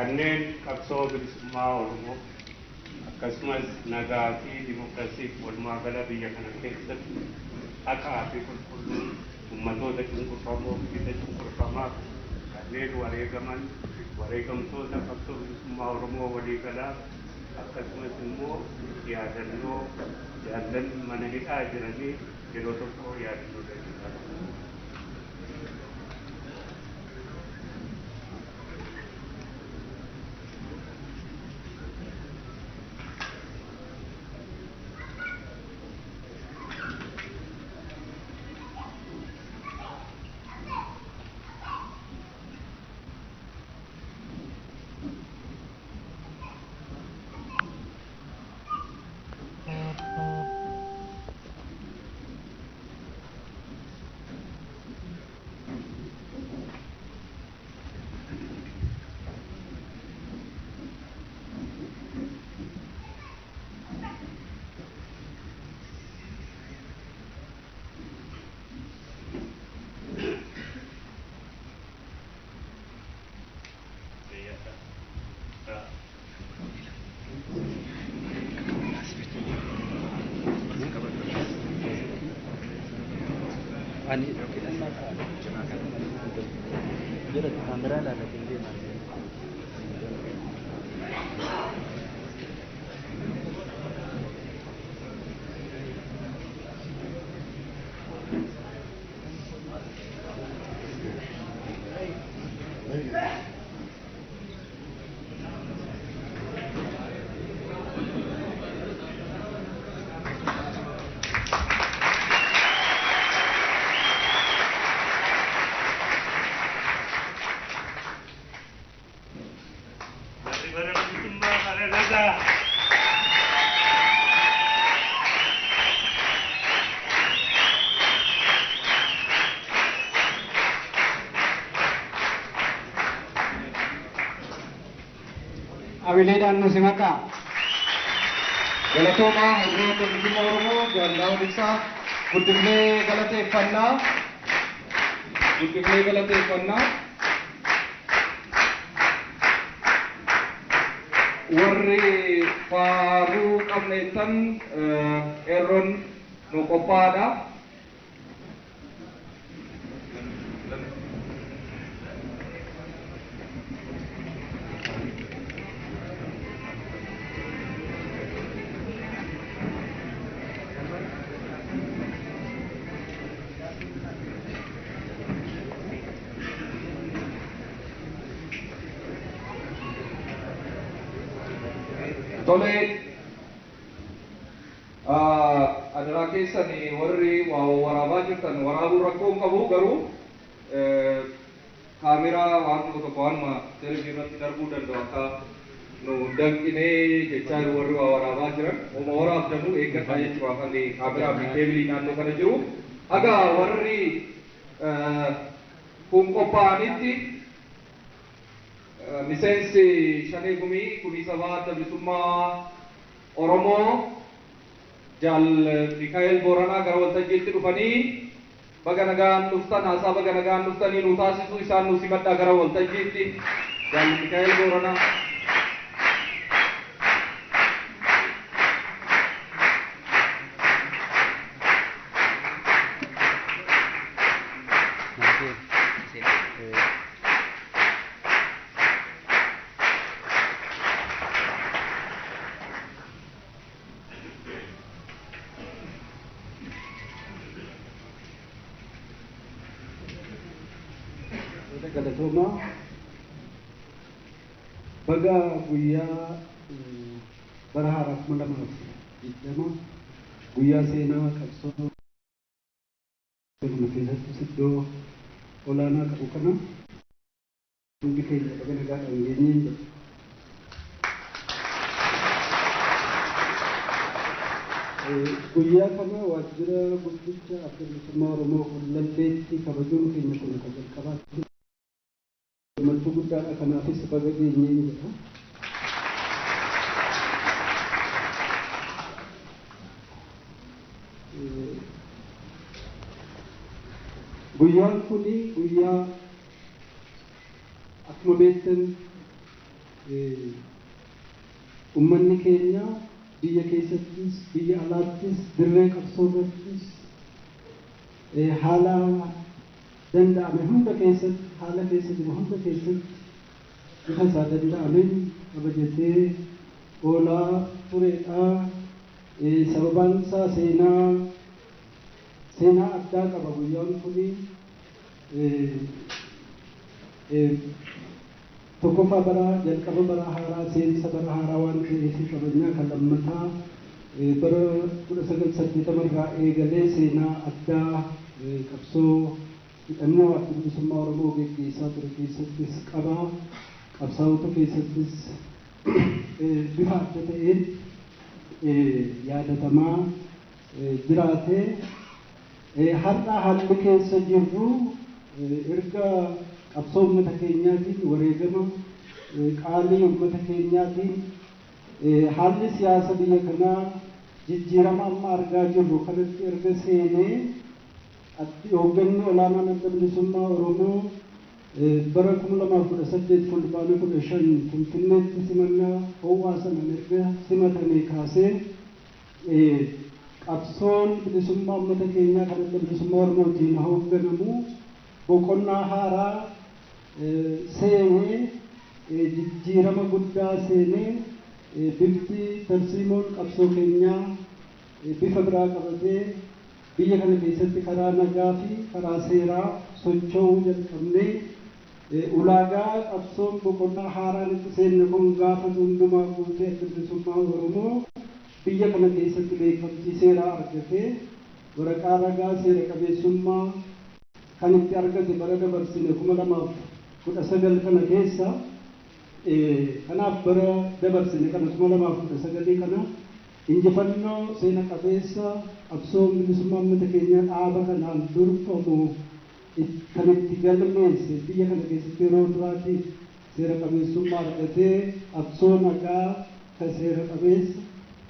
kanneen qabsoo bilisummaa Oromoo akkasumas nagaa fi dimookiraasiif walumaa gala biyya kana keessatti haqaa fi qulqulluun ummatoota cunqurfamoo biyya cunqurfamaa kanneen wareegamtoota qabsoo bilisummaa Oromoo walii galaa akkasumas immoo yaadannoo jaallan mana hidhaa jiranii yeroo tokko yaadannoo taasisaa. Ani kita nak jadi kamera lah nanti dia nanti. Awileedhaan nu simataa. Galatoomaa hordoftoota bilisummaa Oromoo jaalala ibsaa guddifnee galateeffannaa. Warri faaruu qabneettan eerroon nu qophaa'aadha. Tole adaraa keessanii warri waraabaa jirtan waraabuu rakkoo hin qabu garuu kaameraa waan tokko waanuma televizyinii irratti darbuu danda'u akka nu danqinee jechaa warri waraabaa jiran uma waraabdanuu eeggataa jechuudha kan kaameraa fi keebilii naannoo kana jiru haga warri kun qophaa'anitti miseensi Shanee Gumii Kunii Sabaa Adda Bilisummaa Oromoo Jaal Mikaa'el Booranaa gara waltajjiitti dhufanii baga nagaan dhuftan haasaa baga nagaan dhuftanii nu taasisuu isaan nu simadhaa gara waltajjiitti Jaal Mikaa'el Booranaa. Galatoomaa baga guyyaa bara haaraa 2020 guyyaa seenaa qabsoo keessatti iddoo olaanaa qabu kana hundi keenya baga nagaadhaan geenyee jira. Guyyaa kana waajjira guddicha Adda Bilisummaa Oromoo Qullabbeetti kabajuun keenya kun kan jalqabaatti gammachuu guddaadha. Kanaafis baga geenyee jira. Guyyaan kuni guyyaa akkuma beektan ummanni keenya biyya keessattis biyya alaattis dirree qabsoo irrattis haala danda'ame hunda keessatti haala keessa jiru hunda keessatti bifa isaa danda'ameen kabajatee oolaa tureedha. Sababaan isaa seenaa addaa qaba guyyaan kuni. Tokkoffaa bara jalqaba bara haaraa seensa bara haaraa waan ta'eef qabeenyaa kan lammataa bara 1980 irraa eegalee seenaa addaa qabsoo hidhannoo adda bilisummaa Oromoo gaggeessaa ture keessattis qaba. Qabsaa'ota keessattis bifa adda ta'een yaadatamaa jiraate. Har'a haalli keessa jirru erga qabsoo uummata keenyaatiin wareegama qaalii uummata keenyaatiin haalli siyaasa biyya kanaa jijjiirama amma argaa jirru kanatti erga seenee hoogganni olaanaan adda bilisummaa Oromoo bara 2018 fulbaana 15 Finfinneetti simannaa ho'aa sana erga simatame kaasee qabsoon bilisummaa uummata keenyaa kan adda bilisummaa Oromootiin hoogganamu boqonnaa haaraa seenee jijjiirama guddaa seenee bifti tarsiimoon qabsoo keenyaa bifa biraa qabatee biyya kana keessatti karaa nagaa fi karaa seeraa socho'uu jalqabnee ulaagaa qabsoon boqonnaa haaraan itti seenne kun gaafa hundumaa guutee adda bilisummaa Oromoo biyya kana keessatti beekamtii seeraa argatee waraqaa ragaa seera qabeessummaa kan itti argate bara dabarsine 2019 kana keessa kanaaf bara dabarsine kana 2019 kana injifannoo seena qabeessa qabsoo bilisummaa uummata keenyaa dhaaba kanaan durfamu kan itti galmeesse biyya kana keessatti yeroo duraatiif seera qabeessummaa argatee qabsoo nagaa kan seera qabeessa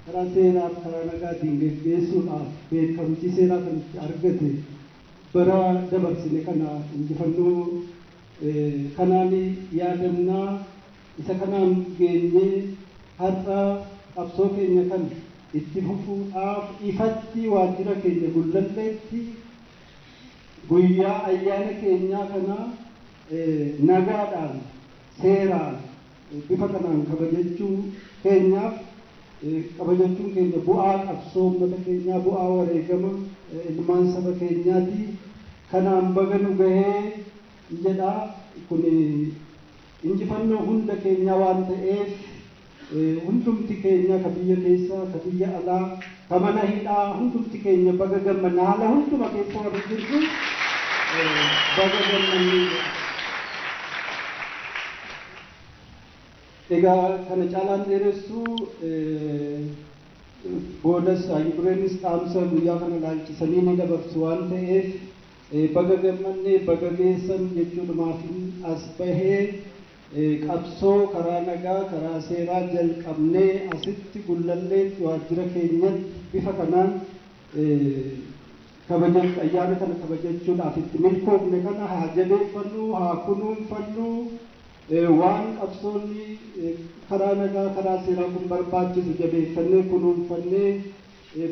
karaa seeraa karaa nagaatiin geggeessuudhaaf beekamtii seeraa kan itti argate bara dabarsine kana injifannoo kanaan yaadannaa isa kanaan geenyee har'a qabsoo keenya kan itti fufuudhaaf ifatti waajjira keenya Gullalleetti guyyaa ayyaana keenyaa kana nagaadhaan seeraan bifa kanaan kabajachuun keenya bu'aa qabsoo uummata keenyaa bu'aa wareegama ilmaan saba keenyaati. Kanaan baga nu gahee jedha kun injifannoo hunda keenya waan ta'eef hundumti keenya ka biyya keessaa ka biyya alaa ka mana hidhaa hundumti keenya baga gammanna haala hunduma keessa warri jirru baga gammanni. Egaa kana caalaan dheeressuu boodas Ayibireenis dhaamsa guyyaa kana laalchisanii ni dabarsu waan ta'eef baga gammannee baga geessan jechuudhumaaf as bahee qabsoo karaa nagaa karaa seeraa jalqabnee asitti Gullalleetti waajjira keenyatti bifa kanaan ayyaana kana kabajachuudhaaf itti milkoofne kana haa jabeeffannu haa kunuunfannu waan qabsoonni karaa nagaa karaa seeraa kun barbaachisu jabeeffannee kunuunfannee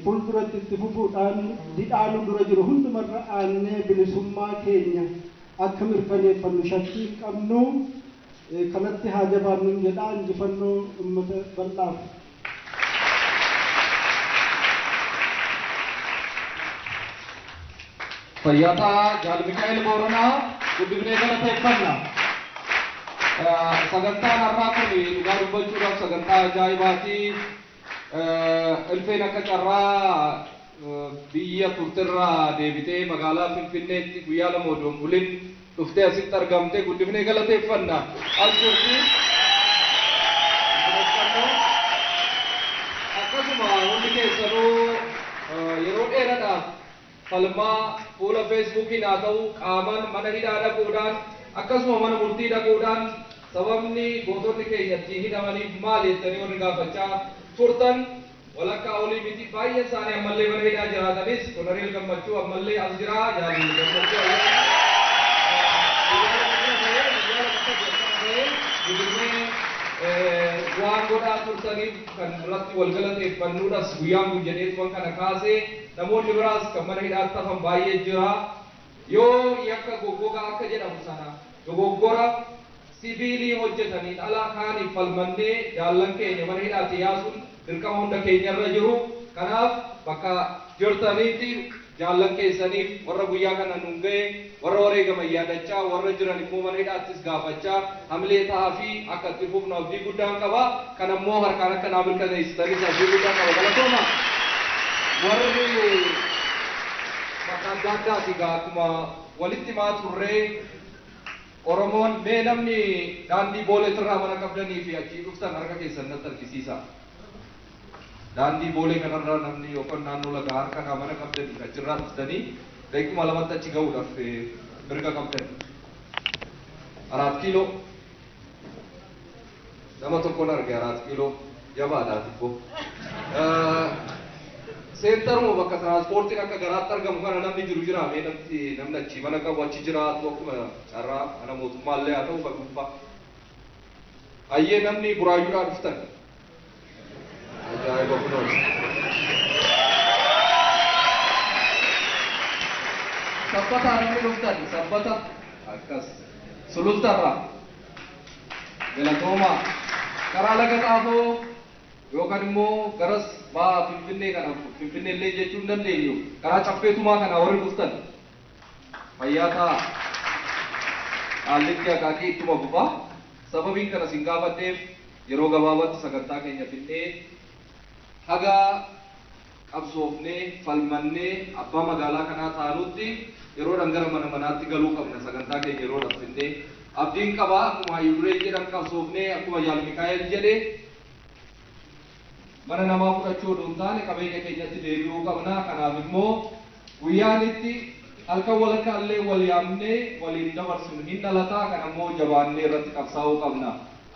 fuulduratti itti fufuudhaan didhaanu dura jiru hundumarra aannee bilisummaa keenya akka mirkaneeffannu shakkii qabnu kanatti haa jabaannu jedhaa injifannoo uummata bal'aaf. Fayyataa Jaal Mikaa'el Booranaa guddifnee galateeffannaa. Sagantaan har'aa kun dhugaa dubbachuudhaaf sagantaa ajaa'ibaati. Ilfeen akka carraa biyya turtirraa deebitee magaalaa Finfinneetti guyyaa lama odoo hin bulin dhuftee asitti argamtee guddifnee galateeffannaa. As jirti. Akkasuma hundi keessanuu yeroo dheeraadhaaf falmaa fuula feesbuukiin haa ta'u qaamaan mana hidhaa dhaquudhaan akkasuma mana murtii dhaquudhaan sababni gootonni keenya ittiin hidhamaniif maal jettanii warri gaafachaa turtan walakkaa olii miti baay'een isaanii ammallee mana hidhaa jiraatanis Koloneel Gammachuu ammallee as jira waan godhaa turtaniif kan irratti wal galateeffannuudhas guyyaan kun jedheetuman kana kaasee namoonni biraas kan mana hidhaatti hafan baay'ee jira. Yoo yakka goggogaa akka jedhamu sana dogoggora sibiilii hojjetaniin alaa kaaniif falmannee jaallan keenya mana hidhaatti yaasuun dirqama hunda keenyarra jiru. Kanaaf bakka jirtaniitti jaallan keessaniif warra guyyaa kana nuun ga'e warra wareegama yaadachaa warra jiran immoo mana hidhaattis gaafachaa hamilee ta'aa fi akka itti fufnu abdii guddaan qaba. Kan ammoo harkaan akka naa mirkaneessitanis abdii guddaan qaba. Galatooma warri bakka adda addaati akkuma walitti maa turree Oromoon mee namni daandii booleetirraa mana qabdanii fi achii dhuftan harka keessan natti argisiisa. Daandii boolee kanarraa namni yookaan naannoo lagaa harka mana qabdanii achirraa dhuftanii daqiiquma lamatti achi ga'uudhaaf mirga qabdan. 4 kiiloo nama tokkoon arge 4 kiiloo jabaadhaati immoo. Seentaruma bakka tiraanspoortiin akka garaatti argamu kana namni jiru jiraame namni achi mana qabu achi jiraatu akkuma carraa mana mootummaallee haa ta'u kan dhuunfaa. Ayyee namni buraayyuudhaa dhuftan. Ajaa'iba kunuun. Sabbata namni dhuftan sabbata akkas sulultarraa galatooma karaa laga xaafoo yookaan immoo garas baa Finfinnee kana Finfinneellee jechuu hin dandeenyu karaa caffeetumaa kana warri dhuftan fayyaa ta'a. Haallitti akaakii ittuma fufaa sababiin kana sin gaafadheef yeroo gabaabatti sagantaa keenya finnee haga qabsoofnee falmannee abbaa magaalaa kanaa taanutti yeroodhaan gara mana manaatti galuu qabna. Sagantaa keenya yeroodhaan finnee abdiin qabaa akkuma Hayyuree jedhan qabsoofnee akkuma Jaal Mikaa'el jedhe mana namaa fudhachuu odoo hin taane qabeenya keenyatti deebi'uu qabna. Kanaaf immoo guyyaan itti halkan walakkaa illee wal yaamnee waliin dabarsinu hin dhalataa. Kan ammoo jabaannee irratti qabsaa'uu qabna.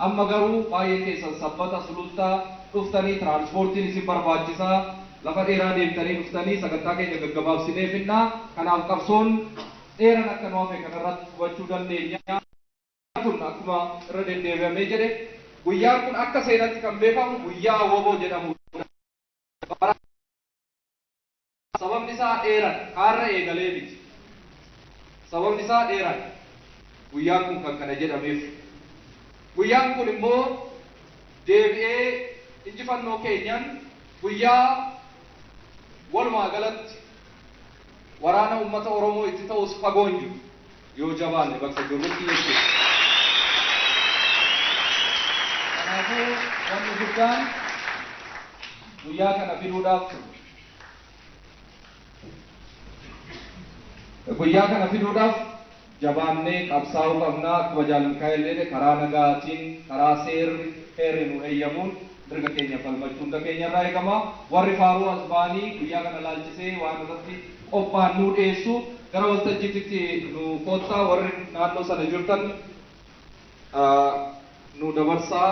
Amma garuu baay'ee keessan sabbata sulultaa dhuftanii tiraanspoortiin isin barbaachisaa lafa dheeraa deemtanii dhuftanii sagantaa keenya gaggabaabsinee finnaa. Kanaaf qabsoon dheeran akka nu hafe kanarratti hubachuu dandeenya. Kun akkuma irra deddeebi'amee jedhe guyyaan kun akka seenatti kan beekamu guyyaa woboo jedhamu. Sababni isaa dheeran kaarra eegalee miti. Sababni isaa dheeran guyyaan kun kan kana jedhameef. Guyyaan kun immoo deebi'ee injifannoo keenyan guyyaa walumaa galatti waraana uummata Oromoo itti ta'us fagoon jiru yoo jabaanne bakka jirrutti jechuudha. Kanaafuu wanni guddaan guyyaa kana fiduudhaaf jabaannee qabsaa'uu qabna. Akkuma Jaal Mikaa'el jedhe karaa nagaatiin karaa seerri nu eeyyamuun mirga keenya falmachuu hunda keenyarraa eegama. Warri faaruu as ba'anii guyyaa kana laalchisee waan irratti qophaa'an nu dhiyeessu gara waltajjiitti nu koottaa. Warri naannoo sana jirtan nu dabarsaa.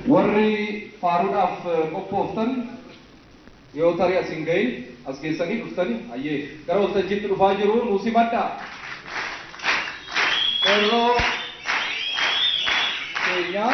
Warri faaruudhaaf qophooftan yoo tarii as hin gahin as keessanii dhuftanii ayyee gara waltajjiitti dhufaa jiru nu simadhaa. Qeerroo keenyaa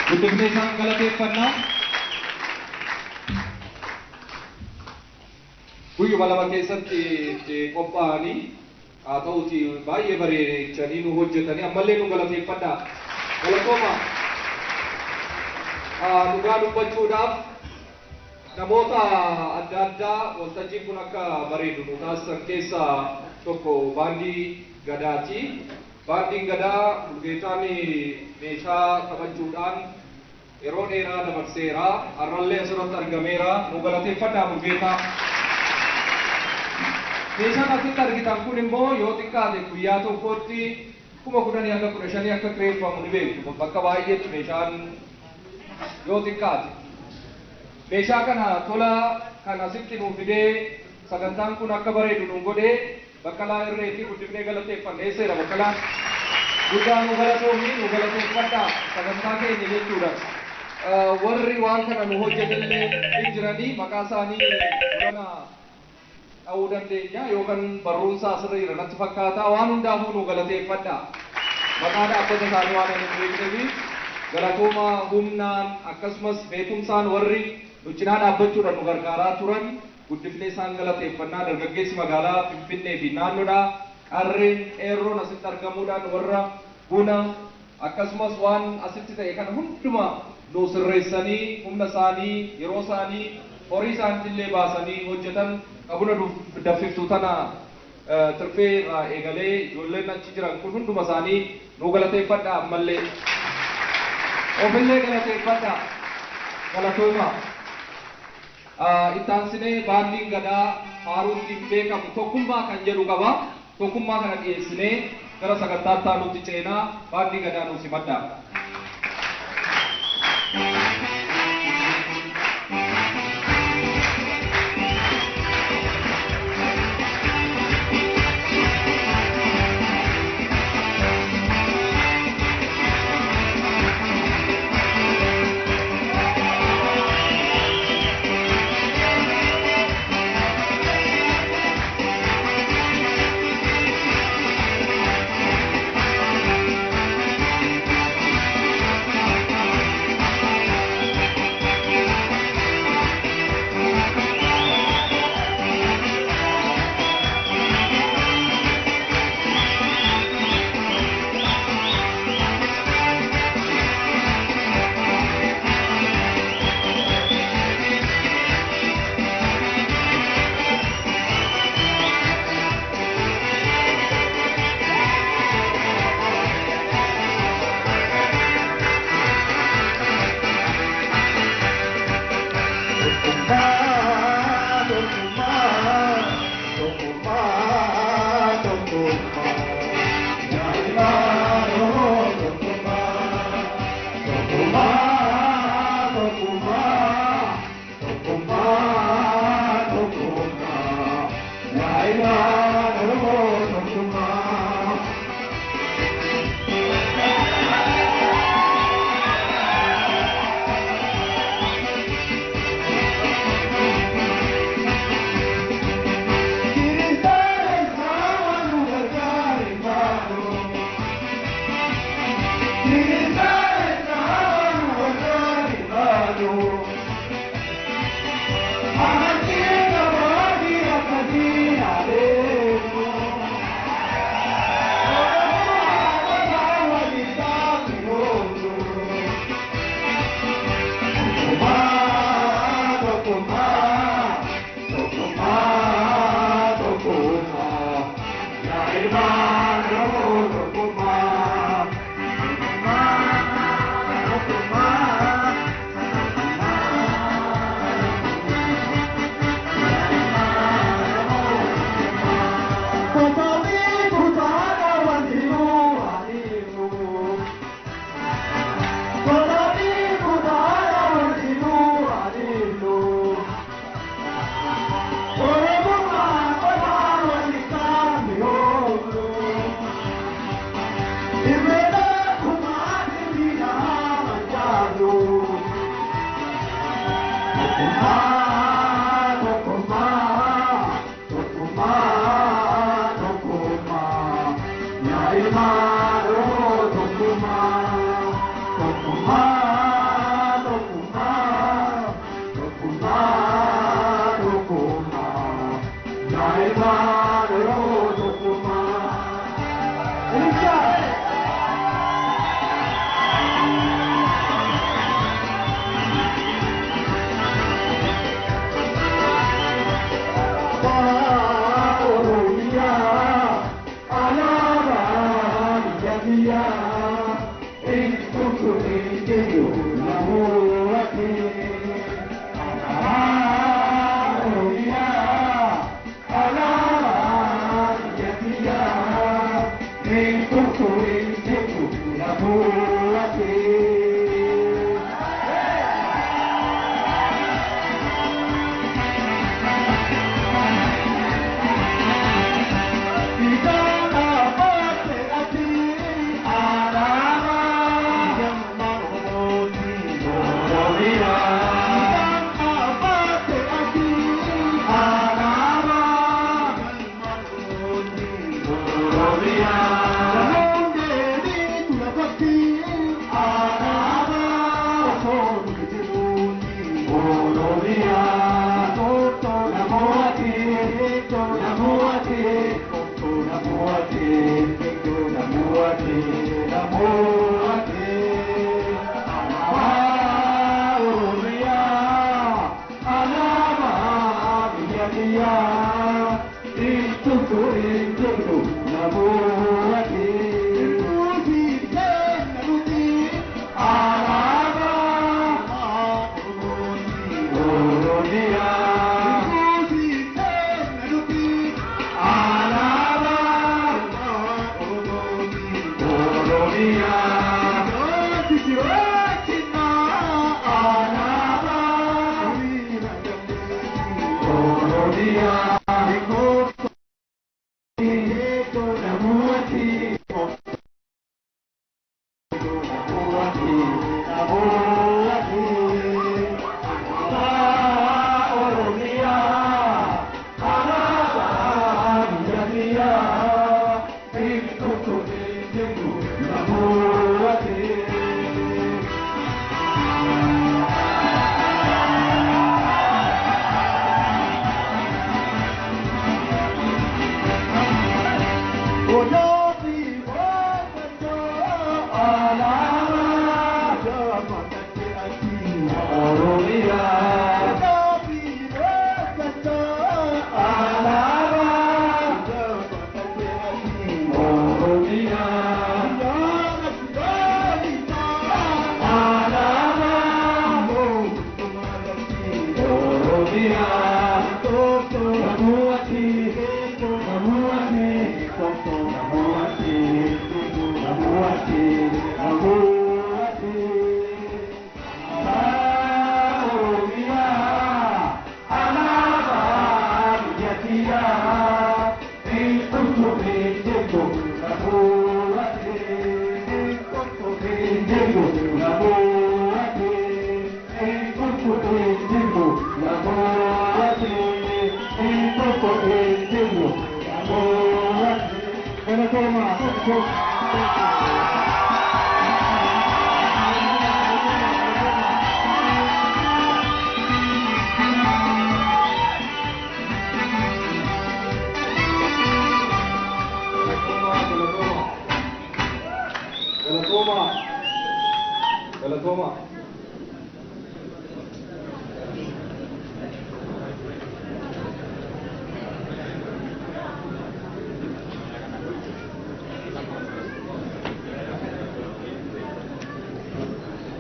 Guddifneesaan galateeffannaa. Guyyuma lama keessatti qophaa'anii haa ta'uuti baay'ee bareechanii nu hojjetanii ammallee nu galateeffadhaa. Galatooma. Dhugaa dubbachuudhaaf namoota adda addaa waltajjiin kun akka bareedu nu taasisan keessaa tokko baandii Gadaati. Baandiin Gadaa Mulgeetaan meeshaa taphachuudhaan yeroo dheeraa dabarseera. Har'allee asirratti argameera. Nu galateeffadhaa Mulgeetaa. Meeshaan asitti argitan kun immoo yoo xiqqaate guyyaa tokkotti 10,000 hanga 15,000 akka kireeffamu ni beektu. Bakka baay'eetti meeshaan yoo xiqqaate. Meeshaa kana tola kan asitti nu fidee sagantaan kun akka bareedu nu godhee Baqqalaa Irreetii guddifnee galateeffannee seera Baqqalaan guddaa nu galatoomii nu galateeffadhaa sagantaa keenya jechuudha. Warri waan kana nu hojjetanillee hin jiranii maqaa isaanii olana dha'uu dandeenya yookaan barruunsaa asirra natti fakkaata waan hundaafuu nu galateeffadhaa. Maqaa dhaabbata isaanii waan hin beekneef galatooma humnaan akkasumas beekumsaan warri nu cinaa dhaabbachuudhaan nu gargaaraa turan guddifnee isaan galateeffannaa. Dargaggeessi magaalaa Finfinnee fi naannoodhaa qarreen qeerroon asitti argamuudhaan warra buna akkasumas waan asitti ta'e kana hunduma nu sirreessanii humna isaanii yeroo isaanii horii isaaniitillee baasanii hojjetan qabuna daffiftuu tana tirfee irraa eegalee ijoolleen achi jiran kun hunduma isaanii nu galateeffadhaa. Ammallee ofillee galateeffadhaa. Galatooma. Ittaansinee baandiin Gadaa faaruutiin beekamu tokkummaa kan jedhu qaba. Tokkummaa kana dhiyeessinee gara sagantaatti taanutti ceenaa baandii Gadaa nu simadhaa.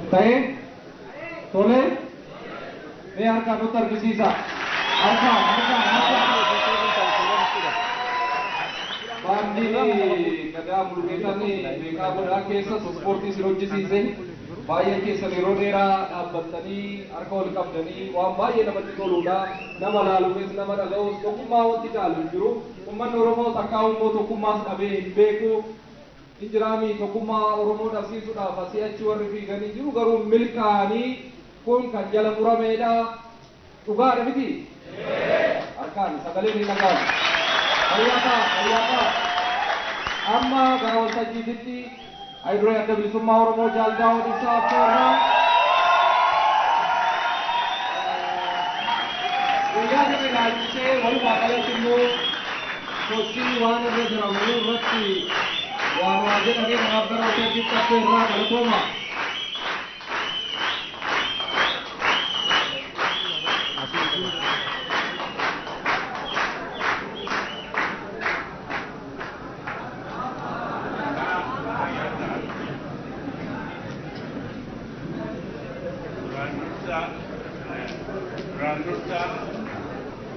Tahe? Tole? May harka nutar kisisa. Harka. Bandi kada mulketa ni beka bola kesa sporti siroji sise. Baay'ee keessa yeroo dheeraa dhaabbattanii harka wal qabdanii waan baay'ee namatti toludha. Nama laaluufis nama dhaga'us tokkummaa wanti caalu jiru. Uummanni Oromoo takkaa immoo tokkummaas dhabee hin beeku. Injiraami tokkummaa Oromoo dhabsiisuudhaaf asii achi warri fiiganii jiru garuu milkaa'anii kun kan jala murameedha. Dhugaadha miti? Harkaan sagalee ni dhagaatu. Fayyaata. Amma gara waltajjiititti Ayduree adda bilisummaa Oromoo jaaldaa walisaa aftoorraa. Guyyaa kana ilaalchisee walumaa galatti immoo sochii waan irra jiramu irratti waa jedhanii kanaaf gara ofiitti akka irraa galatooma. Randursa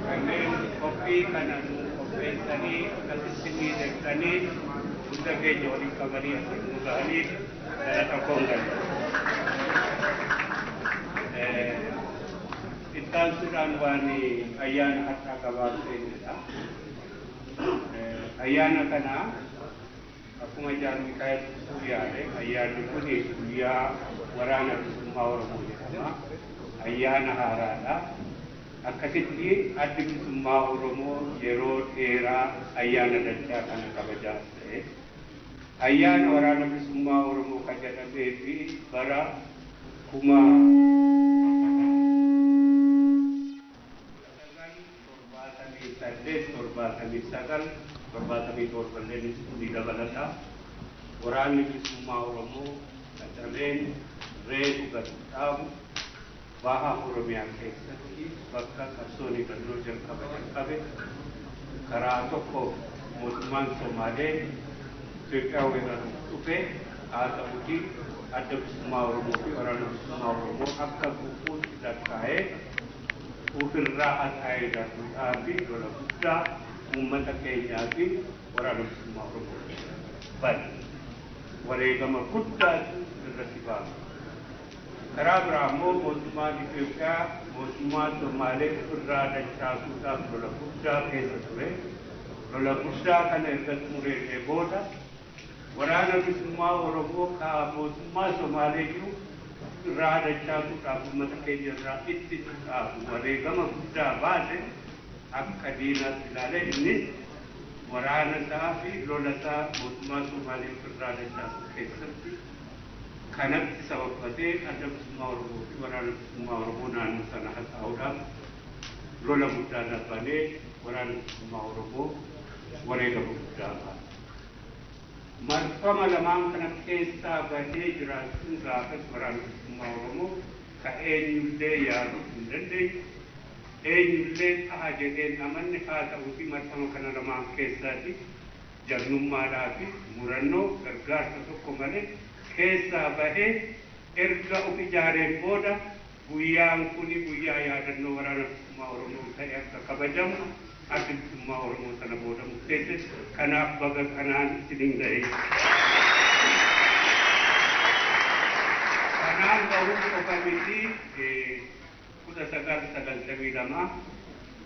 kanneen qophii kana qopheessanii akkasitti miidhagsanii hunda keenya waliin qabanii asiin nu ga'anii galata koongan. Ittaansuudhaan waan ayyaana har'aa gabaabseenidha. Ayyaana kana akkuma Jaal Mikaa'el ibsuu yaade ayyaanni kun guyyaa waraana bilisummaa Oromoo jedhama. Ayyaana haaraadha. Akkasitti addi bilisummaa Oromoo yeroo dheeraa ayyaana dachaa kana kabajaa ta'e. Ayyaana waraana bilisummaa Oromoo kan jedhamee fi bara 1977 ni dabalata. Waraanni bilisummaa Oromoo qacaleen reefu gadhaabu baha Oromiyaa keessatti bakka qabsoonni bal'oo jalqabe karaa tokko mootummaan Somaalee Itoophiyaa weeraruuf dhufe haa ta'uuti adda bilisummaa Oromoo fi waraana bilisummaa Oromoo akka guutuutti lakkaa'ee ofirraa haxaa'ee darbuudhaa fi lola guddaa uummata keenyaa fi waraana bilisummaa Oromoo bane wareegama guddaatu irratti baama. Karaa biraa immoo mootummaan Itoophiyaa mootummaa Somaalee ofirraa dachaasuudhaaf lola guddaa keessa ture. Lola guddaa kana erga xumuree booda waraana bilisummaa Oromoo kaa mootummaa Somaalee jiru irraa dachaasuudhaaf uummata keenya irraa ittisuudhaaf wareegama guddaa baase akka diinaatti ilaalee innis waraana isaa fi lola isaa mootummaa Somaalee irraa dachaasuu keessatti kanatti sababatee adda bilisummaa Oromoo fi waraana bilisummaa Oromoo naannoo sana haxaa'uudhaaf lola guddaa darbanii waraana bilisummaa Oromoo wareegama guddaa baase. Marfama lamaan kana keessaa bahee jiraachuun gaafas waraana bilisummaa Oromoo ka eenyullee yaaduu hin dandeenye eenyullee ta'a jedheen amanne haa ta'uuti marfama kana lamaan keessaati jagnummaadhaa fi murannoo gargaarsa tokko malee keessaa bahee erga of ijaareen booda guyyaan kuni guyyaa yaadannoo waraana bilisummaa Oromoo ta'e akka kabajamu adda bilisummaa Oromoo sana booda murteesse. Kanaaf baga kanaan isiniin ga'e. Kanaan ga'uun qofa miti 1992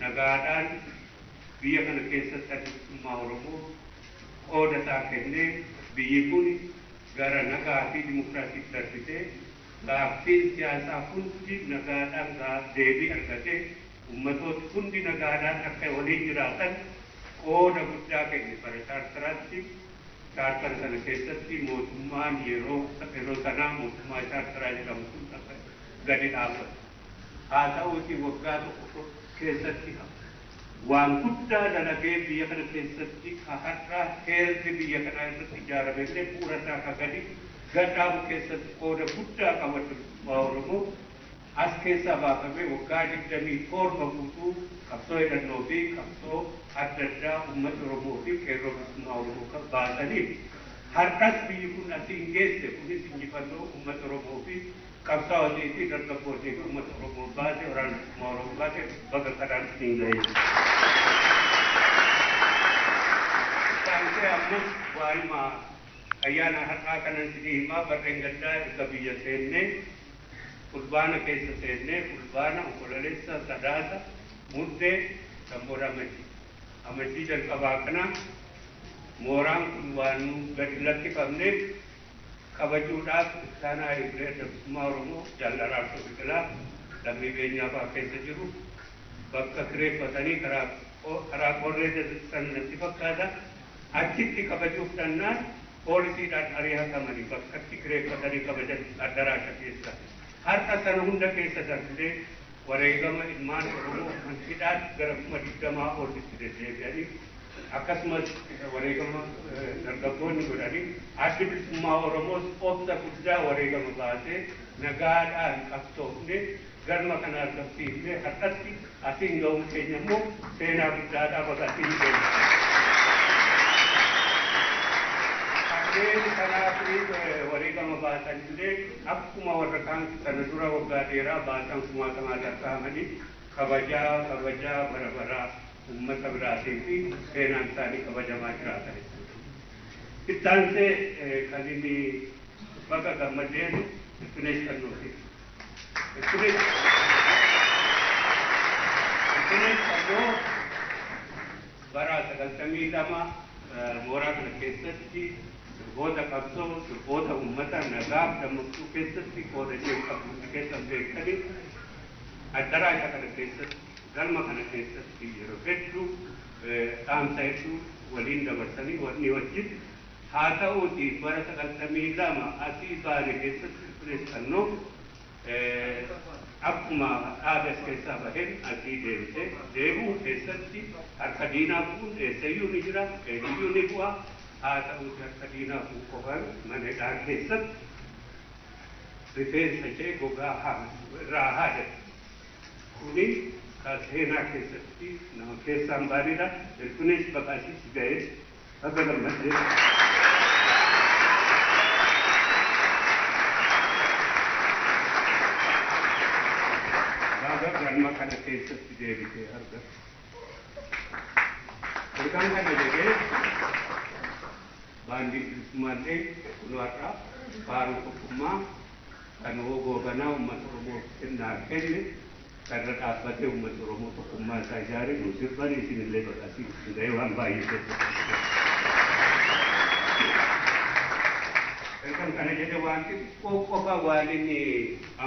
nagaadhaan biyya kana keessatti adda bilisummaa Oromoo qooda isaa kennee biyyi kun gara nagaa fi dimokiraasiitti darbitee gaaffiin siyaasaa hundi nagaadhaan deebii argatee ummatoota hundi nagaadhaan akka waliin jiraatan qooda guddaa kenne bara chaartaraatti. Chaartara sana keessatti mootummaan yeroo sanaa mootummaa chaartaraa jedhamu sun gadi dhaabbate. Haa ta'uuti waggaa tokko keessatti waan guddaa dalagee biyya kana keessatti har'a heerri biyya kanaa irratti ijaaramellee bu'uura isaa akka gadi gadhaabu keessatti qooda guddaa qabatu Oromoo as keessaa baafamee waggaa 27 guutuu qabsoo hidhannoo fi qabsoo adda addaa uummata Oromoo fi qeerroo bilisummaa Oromoo kan baasaniif har'as biyyi kun asii hin geesse kunis injifannoo uummata Oromoo fi qabsaa'otii fi dargaggootii fi uummata Oromoo baase waraana bilisummaa Oromoo baase baga kanaan hin ga'e. Saanqee ammas waa'ima ayyaana har'aa kanan isinii himaa barreen gaddaa erga biyya seennee fulbaana keessa seennee fulbaana onkololeessa sadaasa muddee samboora amajjii jalqabaa kana mooraan kun waan gadi lakkifamneef kabajuudhaaf ittaanaa Iblee adda bilisummaa Oromoo Jaallaraartuu Biqilaa lammii beenyaa fa'aa keessa jiru bakka kireeffatanii karaa qorree sanatti fakkaata achitti kabajuuf dhannaan poolisiidhaan ari'atamanii bakkatti kireeffatanii kabajan addaraasha keessa. Har'a sana hunda keessa darbee wareegama ilmaan Oromoo hidhaan gara 20 olitti deddeebi'anii akkasumas wareegama dargaggoonni godhanii addi bilisummaa Oromoos obsa guddaa wareegama baasee nagaadhaan qabsoofne galma kana argamsiifne har'atti asiin ga'uun keenya immoo seenaa guddaadhaa baqatiin keenya. Kanneen kanaaf wareegama baasan illee akkuma warra kaan sana dura waggaa dheeraa baasan kumaatamaa lakkaa'amanii kabajaa bara baraa ummata biraatii fi seenaan isaanii kabajamaa jiraatan. Ittaansee kan inni bakka gammadeen Ittunees Qannootii. Ittunees Qannoo bara 92 mooraa kana keessatti sirboota qabsoo sirboota ummata nagaaf dammaqsuu keessatti qooda qabdu keessan beektanii addaraa isa kana keessatti galma kana keessatti yeroo hedduu dhaamsa hedduu waliin dabarsanii wanni wajjin haa ta'uuti bara 92 asii baane keessatti Ittunees Qannoo akkuma dhaabes keessaa baheen asii deemtee deemuu keessatti harka diinaa kun eessayyuu ni jira eenyuyyuu ni bu'a haa ta'uuti harka diinaa kun qofaan manadhaa keessatti rifeensa ishee gogaa irraa haadate kuni seenaa keessatti nama keessaan baanidha. Ittunees baqaasiis ga'ee akka gammadee baaga galma kana keessatti deebitee argatu. Ergaan kana jedhee baandii bilisummaanlee kunoo har'aa faaruu tokkummaa kan goobanaa uummata Oromoo kennaa kenne karena dhaabbatee uummata Oromoo tokkummaa isaa ijaare nu sirban isinillee baqasii ga'ee waan baay'ee kan kana jedhe wanti qofa waan inni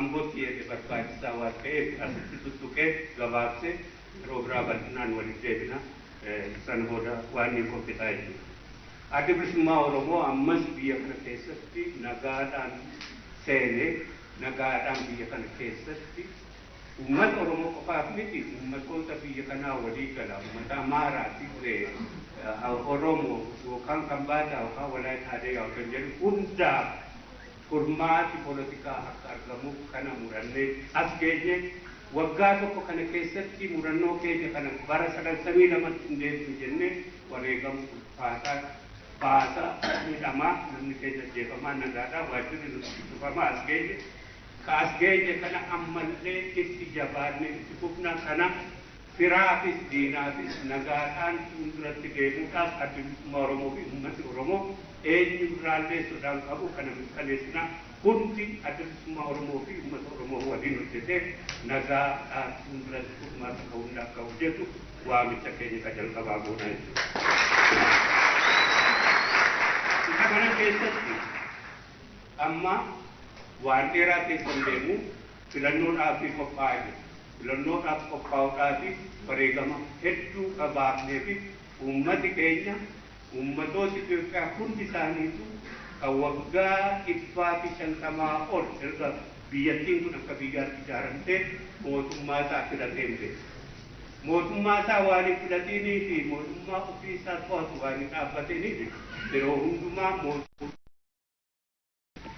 ambootti jedhe barbaachisaa waan ta'eef asitti tuttuqee gabaabsee yeroo biraa bal'inaan walitti deebina san booda waan inni qophiisaa jechuudha. Addi bilisummaa Oromoo ammas biyya kana keessatti nagaadhaan seenee nagaadhaan biyya kana keessatti ummata Oromoo qofaaf miti ummatoota biyya kanaa walii gala ummata Amaaraati Oromoo yookaan Kambaataa yookaan Walaayitaalee yookaan jedhu hundaa furmaati poolitikaa akka argamuuf kana murannee as geenye waggaa tokko kana keessatti murannoo keenya kana bara 92 hin deemtu jennee wareegamu ulfaataa baasaa midhamaa namni keenya jeefamaa nagaadhaa waajjirri nuti dhufamaa as geenye kaas geenye kana ammallee itti jabaanne itti fufna kana firaafis diinaafis nagaadhaan fuulduratti deemuudhaaf addi bilisummaa Oromoo fi uummati Oromoo eenyu irraallee sodaan qabu kana mirkaneessina hundi addi bilisummaa Oromoo fi uummata Oromoo waliin hojjetee nagaadhaan fuulduratti furmaata akka hundaa akka hojjetu waamicha keenya ka jalqabaa goonaa jechuudha. Isa kana keessatti amma waan dheeraa keessan deemu filannoodhaaf qophaa'aa jiru. Filannoodhaaf qophaa'uudhaaf wareegama hedduu qabaafnee fi uummati keenya uummatoota Itoophiyaa hundi isaaniitu kan waggaa 150 ol erga biyyattiin kun akka biyyaatti ijaaramtee mootummaa isaa filatee beeku. Mootummaa isaa waan hin filatinii fi mootummaa ofii isaa to'atu waan hin dhaabbatiniif yeroo hundumaa mootummaa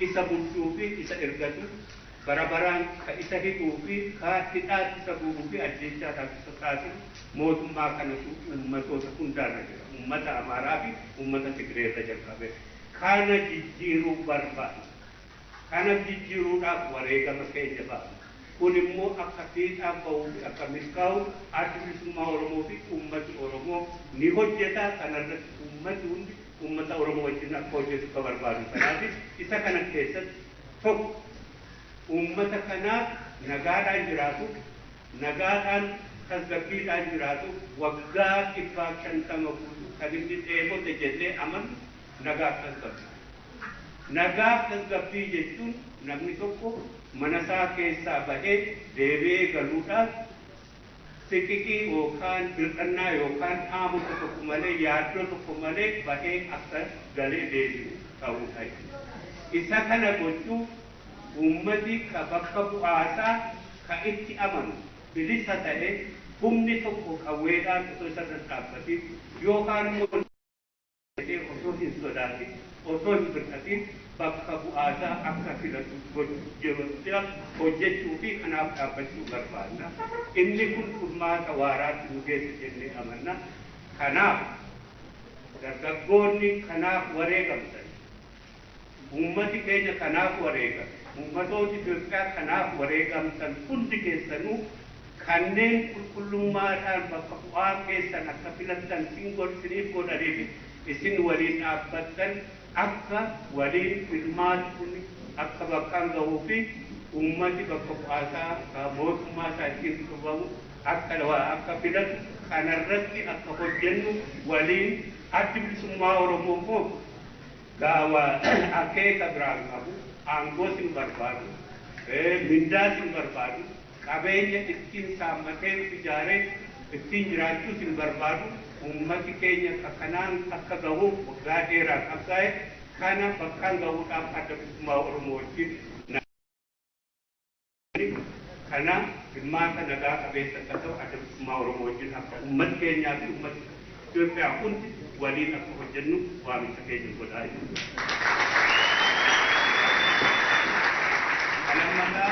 isa bulchuu fi isa ergatu barabaraan ka isa hidhuu fi ka hidhaatti isa guubuu fi ajjeechaadhaaf isa taasisu mootummaa kanatu uummatoota hundaarra jira. Uummata Amaaraa fi uummata Tigreerra jalqabe. Kana jijjiiruu barbaadu. Kana jijjiiruudhaaf wareegama keenya baafna. Kun immoo akka fiixaan bahuu fi akka milkaa'u addi bilisummaa Oromoo fi uummati Oromoo ni hojjeta. Kanarratti uummati hundi uummata Oromoo wajjin akka hojjetu ka barbaadu. Kanaaf isa kana keessatti tokko uummata kanaaf nagaadhaan jiraatu, nagaadhaan tasgabbiidhaan jiraatu, waggaa 150 guutuu kan inni dheebote jennee amanu nagaaf tasgabbii. Nagaaf tasgabbii jechuun namni tokko mana isaa keessaa bahee deebi'ee galuudhaaf siqiqii yookaan dirqannaa yookaan dhaamuta tokko malee yaaddoo tokko malee bahee akka galee deebi'u ta'uudha. Isa kana gochuu ummati ka bakka bu'aasaa ka itti amanu bilisa ta'e humni tokko qawweedhaan osoo isarra dhaabbatiin yookaan immoo osoo hin sodaatin osoo hin bir'atin bakka bu'aasaa akka filatu hojjechuu fi kanaaf dhaabbachuu barbaadna. Inni kun furmaata waaraatti nu geessa jennee amanna. Kanaaf dargaggoonni kanaaf wareegamtan. Uummati keenya kanaaf wareegame. Uummatoonni Itoophiyaa kanaaf wareegamtan hundi keessanuu kanneen qulqullummaadhaan bakka bu'aa keessan akka filattan sin gorsiniif godhaniif isin waliin dhaabbattan akka waliin filmaatni akka bakkaan gahuu fi uummati bakka bu'aasaa mootummaa isaa ittiin dhufamu akka filatu kanarratti akka hojjennu waliin addi bilisummaa Oromoo immoo gaawa akeeka biraan qabu aangoo sin barbaadu mindaa sin barbaadu qabeenya ittiin saammatee ijaaree ittiin jiraachuu sin barbaadu ummati keenya kanaan akka gahuuf waggaa dheeraa qabsaa'e kana bakkaan gahuudhaaf adda bilisummaa Oromoo wajjin kana hirmaata nagaa qabeessa akka ta'u adda bilisummaa Oromoo wajjin akka ummati keenyaa fi ummati Itoophiyaa hundi waliin akka hojjennu waamicha keenya godhaa jiru. Kanammataa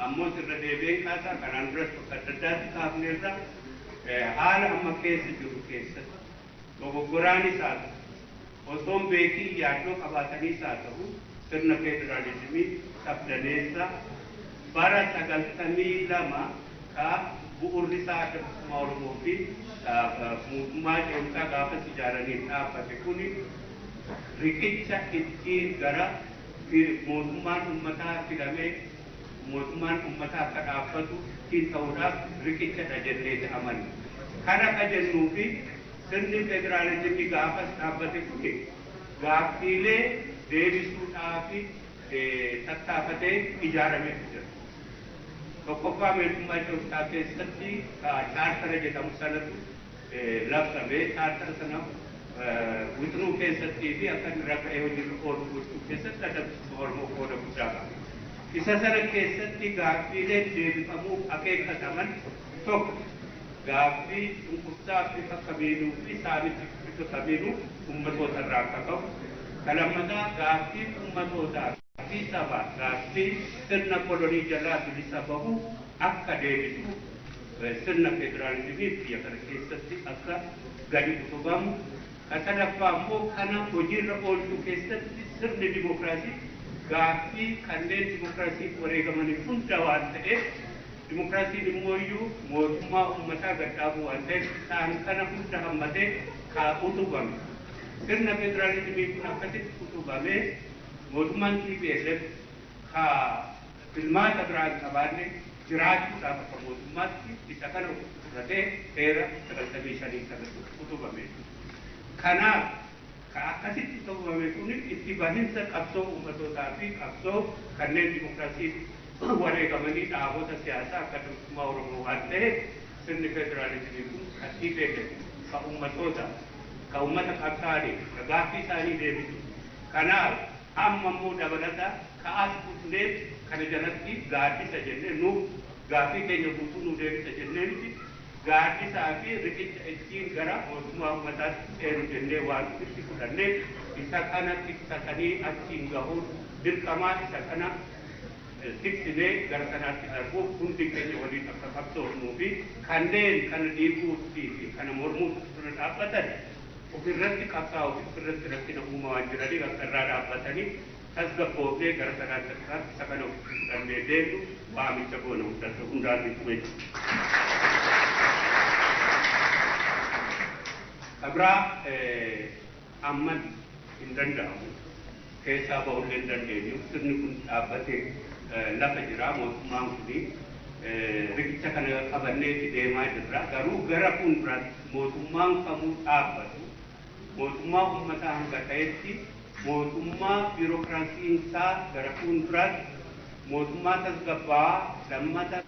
ammoo sirra deebi'ee kaasaa kanaan duras bakka adda addaatti kaafneerra haala amma keessa jiru keessatti dogoggoraan isaa ta'u osoo beekii yaaddoo qabaatanii isaa ta'u sirna federaalizimii sabdaneessa bara 92 ka bu'uurri isaa adda bilisummaa Oromoo fi mootummaa ce'umsaa gaafa ijaaranii dhaabbate kuni riqicha ittiin gara mootummaan uummataa filamee mootummaan uummataa akka dhaabbatu ittiin ta'uudhaaf riqichadha jennee amanna. Kana akka jennuu fi sirni federaalizimii gaafas dhaabbate kuni gaaffiilee deebisuudhaaf tattaafatee ijaaramee jira. Tokkoffaa mootummaa Itoophiyaa keessatti chaartara jedhamu sanatu labsamee chaartara sana wixinuu keessattii fi akka inni rakka'ee hojiirra oolu gochuu keessatti adda bilisummaa Oromoo qooda guddaa qaba. Isa sana keessatti gaaffiileen deebifamuuf akeekkataman tokko gaaffii cunqursaa bifa kamiinuu fi saamichi bifa kamiinuu uummatoota irraa akka qabu. Lammataa gaaffii uummatootaa gaaffii sabaa gaaffii sirna kolonii jalaa bilisa bahu akka deebisu sirna federaalizimii biyya kana keessatti akka gadi utubamu. Sadaffaa immoo kana hojiirra oolchuu keessatti sirni dimokiraasii gaaffii kanneen dimokiraasiif wareegamaniif hunda waan ta'eef dimokiraasiin immoo iyyuu mootummaa uummataa gadhaabuu waan ta'eef isaan kana hunda hammatee kaa utubame. Sirna federaalizimii kun akkasitti utubamee mootummaan TPLF kaa filmaata biraan qabaanne jiraachuudhaaf akka mootummaatti isa kana fudhatee seera 95 kana utubame. Kanaaf akkasitti utubame kun itti bahinsa qabsoo uummatootaa fi qabsoo kanneen dimokiraasiif wareegamanii dhaabota siyaasaa akka bilisummaa Oromoo waan ta'eef sirni federaalizimii kun kan TPLF ka uummatootaa ka uummata qabsaa'aniif gaaffii isaanii deebisu. Kanaaf amma immoo dabalata ka as dhufnee kana jalatti gaaddisa jennee nuuf gaaffii keenya guutuu nu deebisa jennee miti gaaddisaa fi riqicha ittiin gara mootummaa uummataatti seenu jennee waan itti fudhanneef isa kana tiksatanii achiin gahuun dirqamaa isa kana tiksinee gara kanaatti darbuuf hundi keenya waliin akka qabsoofnuu fi kanneen kana dhiibuutti fi kana mormuutti dura dhaabbatan ofirratti qabsaa'uu fi ofirratti rakkina uumaa waan jiraniif akka irraa dhaabbatanii tasgabboofnee gara kanaatti isa kana fudhannee deemnu waamicha goona hundaan itti Abraa amman hin danda'amu keessaa bahullee hin dandeenyu sirni kun dhaabbatee lafa jira mootummaan kuni riqicha kana qabanneetti deemaa jirra garuu gara fuulduraatti mootummaan kamuu dhaabbatu mootummaa uummataa hanga ta'etti mootummaa biirokiraasiin isaa gara fuulduraatti mootummaa tasgabbaa'aa lammata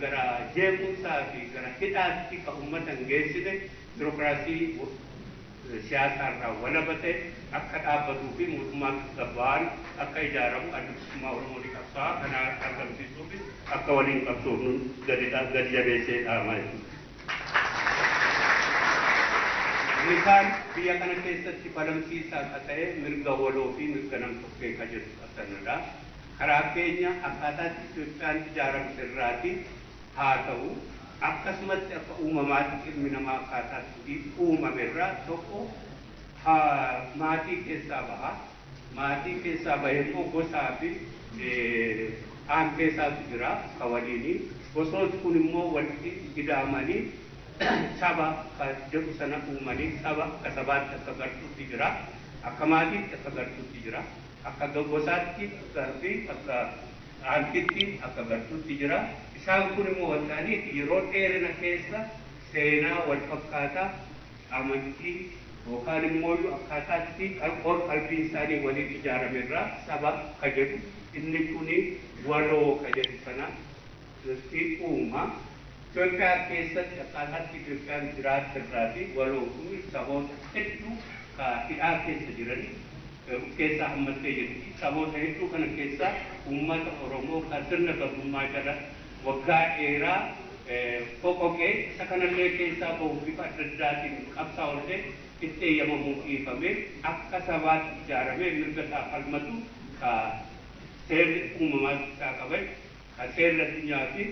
gara jeequmsaa fi gara hidhaatti ka uummata hin geessine biirokiraasii siyaasarraa walabate akka dhaabbatuu fi mootummaan gabbaan akka ijaaramu addunyaa Oromoo ni qabsaa kana argamsiisuuf akka waliin qabsoofnu gadi jabeessee dhaama jechuudha. Isaan biyya kana keessatti falamsiisaa akka ta'e mirga waloo fi mirga nam-tokkee kan jedhu qabsanidha. Karaa keenya akkaataatti Itoophiyaan ijaaramte irraati haa ta'u akkasumatti akka uumamaatti ilmi namaa akkaataatti uumame irraa tokko maatii keessaa baha. Maatii keessaa bahee immoo gosaa fi aanteessaatu jira ka waliini. Gosooti kun immoo walitti ida'amanii saba jedhu sana uumanii saba akka sabaatti akka gartuutti jira. Akka maatiitti akka gartuutti jira. Akka gosaatti fi akka aantitti akka gartuutti jira. Isaan kun immoo waltaaniif yeroo dheerina keessa seenaa wal fakkaataa amantii yookaan immoo akkaataatti qalbiin isaanii waliin ijaarame irraa saba ka jedhu inni kuni waloo ka jedhu sana uuma. Itoophiyaa keessatti akkaataatti Itoophiyaan jiraatte irraati waloo kun saboota hedduu ka hidhaa keessa jiran keessa hammattee jirti. Saboota hedduu kana keessa uummata Oromoo kan sirna gabrummaa jala waggaa dheeraa foqoqee isa kanallee keessaa bahu bifa adda addaatiin qabsaa'ollee itti eeyyamamuun dhiifame akka sabaatti ijaaramee mirga isaa falmatu ka seerri uumamaa isaa qaban ka seerri addunyaa fi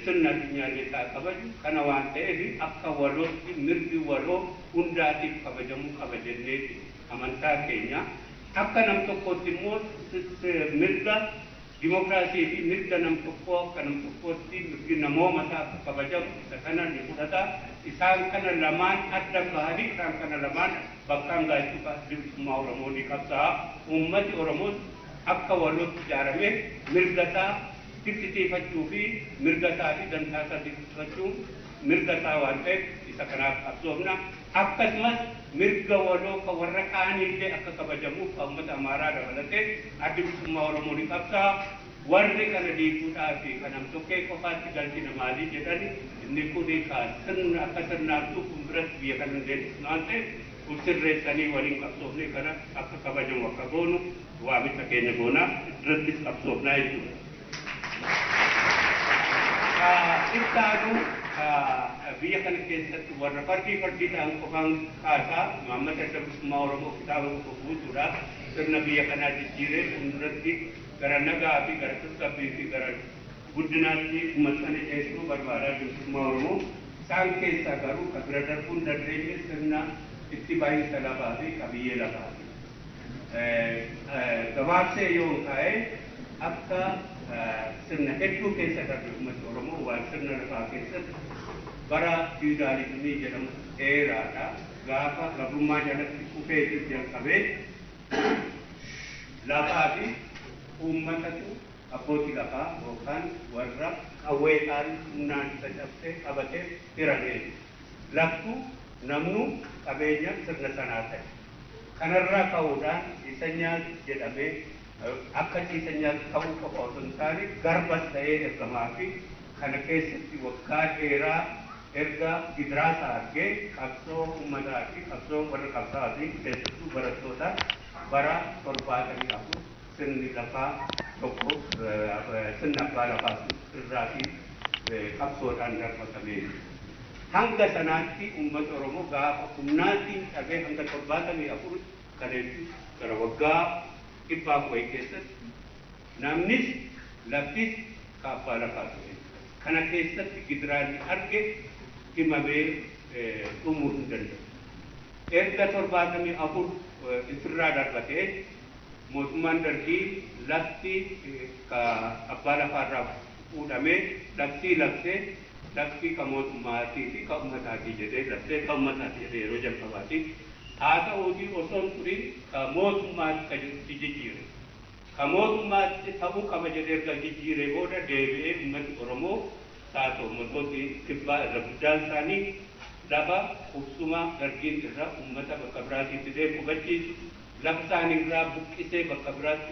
sirna addunyaallee isaa qaban kana waan ta'eef akka walootti mirgi waloo hundaatiif kabajamuu qaba jenneeti amantaa keenya. Akka nam tokkootti immoo mirga dimokiraasii fi mirga nam tokkoo akka nam tokkootti mirgi namoomataa akka kabajamu isa kana ni fudhata. Isaan kana lamaan adda bahanii isaan kana lamaan bakkaan gaachuu bilisummaa Oromoo ni qabsaa. Uummati Oromoo akka walootti ijaaramee mirga isaa tiksitiifachuu fi mirga isaa fi dantaa isaa tiksifachuu mirga isaa waan ta'eef isa kanaaf qabsoofna. Akkasumas mirga waloo ka warra kaaniillee akka kabajamuuf uummata Amaaraa dabalatee adda bilisummaa Oromoo ni qabsaa. Warri kana diiguudhaa fi kanam tokkee qofaatti galchina maalii jedhani inni kun sirna akka sirnaattuu fuulduratti biyya kana hin deemsisu waan ta'eef sirreessanii waliin qabsoofne kana akka kabajamu akka goonu waamicha keenya goonaa irrattis qabsoofnaa jechuudha. Ittaanu biyya kana keessatti warra fardii ta'an qofaan kaasaa Muhammad adda bilisummaa Oromoo kitaaba tokko guutuudhaaf sirna biyya kanaa jijjiiree fuulduratti gara nagaa fi gara tasgabbii fi gara guddinaatti uummatanii ceesisuu barbaadaa bilisummaa Oromoo. Isaan keessaa garuu ka bira darbuun dandeenye sirna itti baay'isa lafaa fi qabiyyee lafaati. Gabaabsee yoo ka'e akka sirna hedduu keessa darbe uummata Oromoo waan sirna lafaa keessatti bara fiudaalizimii jedhamu dheeraadha. Gaafa gabrummaa jalatti kufeetti jalqabee lafaa fi uummatatu abbootii lafaa yookaan warra qawweedhaan humnaan isa cabsee qabatee hiramee laftu namnu qabeenya sirna sanaa ta'e. Kanarraa ka'uudhaan ciisa nyaatu jedhamee akka ciisa nyaatu ta'uu qofa osoo hin taane garbas ta'ee ergamaa fi kana keessatti waggaa dheeraa erga gidiraasa argee qabsoo uummataa fi qabsoo warra qabsaa fi keessattuu barattoota bara 74 sirni lafaa tokko sirna abbaa lafaa irraa fi qabsoodhaan darbatamee hanga sanaatti uummata Oromoo gaafa humnaatiin dhabee hanga 74 kaneetti gara waggaa 100 keessatti namnis laftis abbaa lafaa ture. Kana keessatti gidiraanni arge himamee dhumuu hin danda'u. Erga 74 isirraa darbatee mootummaan dargii lafti abbaa lafaarraa fuudhamee labsee lafti ka mootummaatii fi ka ummataatii jedhee labsee ka ummataatii jedhee yeroo jalqabaati. Haa ta'uutii osoo hin turin ka mootummaatti ka jijjiire. Ka mootummaatti ta'uu qaba jedhee erga jijjiiree booda deebi'ee uummatni Oromoo taatoo uummattooti kibbaa irra guddaan isaanii lafa qubsuma dargiin irra uummata bakka biraatiitti deemu hubachiisu. Lafa isaaniirraa buqqisee bakka biraatti